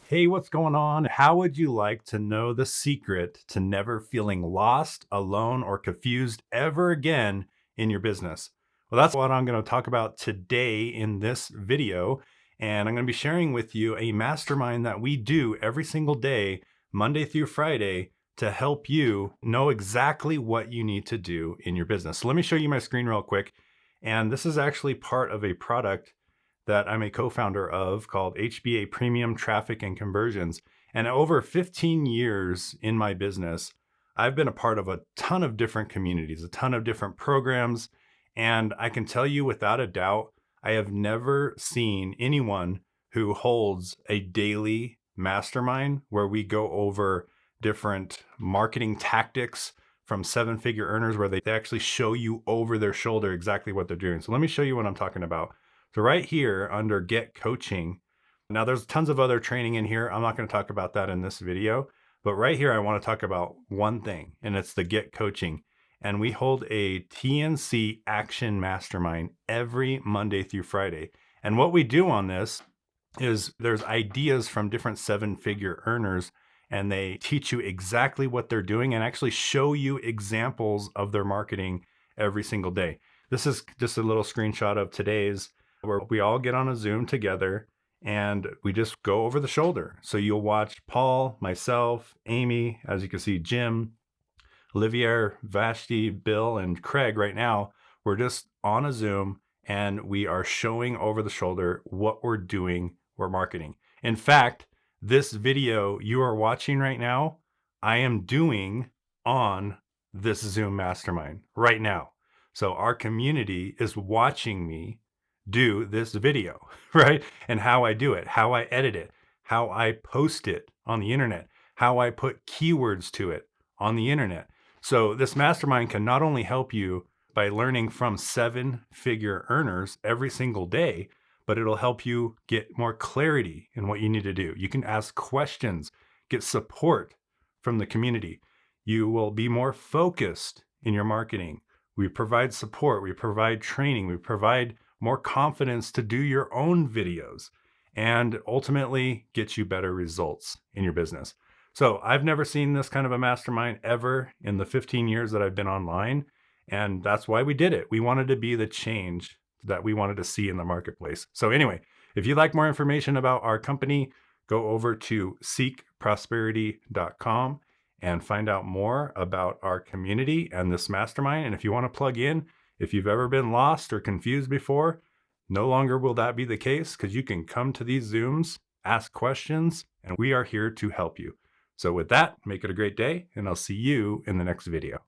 Hey, what's going on? How would you like to know the secret to never feeling lost, alone, or confused ever again in your business? Well, that's what I'm going to talk about today in this video. And I'm going to be sharing with you a mastermind that we do every single day, Monday through Friday, to help you know exactly what you need to do in your business. So let me show you my screen real quick. And this is actually part of a product that I'm a co-founder of called HBA Premium Traffic and Conversions. And over 15 years in my business, I've been a part of a ton of different communities, a ton of different programs. And I can tell you without a doubt, I have never seen anyone who holds a daily mastermind where we go over different marketing tactics from seven-figure earners where they actually show you over their shoulder exactly what they're doing. So let me show you what I'm talking about. So right here under Get Coaching, now there's tons of other training in here. I'm not going to talk about that in this video, but right here I want to talk about one thing, and it's the Get Coaching. And we hold a TNC Action Mastermind every Monday through Friday. And what we do on this is there's ideas from different seven-figure earners, and they teach you exactly what they're doing and actually show you examples of their marketing every single day. This is just a little screenshot of today's, where we all get on a Zoom together and we just go over the shoulder. So you'll watch Paul, myself, Amy, as you can see, Jim, Olivier, Vashti, Bill, and Craig right now. We're just on a Zoom and we are showing over the shoulder what we're doing, we're marketing. In fact, this video you are watching right now, I am doing on this Zoom mastermind right now. So our community is watching me do this video, right? And how I do it, how I edit it, how I post it on the internet, how I put keywords to it on the internet. So this mastermind can not only help you by learning from seven-figure earners every single day, but it'll help you get more clarity in what you need to do. You can ask questions, get support from the community. You will be more focused in your marketing. We provide support, we provide training, we provide more confidence to do your own videos and ultimately get you better results in your business. So I've never seen this kind of a mastermind ever in the 15 years that I've been online. And that's why we did it. We wanted to be the change that we wanted to see in the marketplace. So anyway, if you'd like more information about our company, go over to seekprosperity.com and find out more about our community and this mastermind. And if you want to plug in, if you've ever been lost or confused before, no longer will that be the case, because you can come to these Zooms, ask questions, and we are here to help you. So with that, make it a great day, and I'll see you in the next video.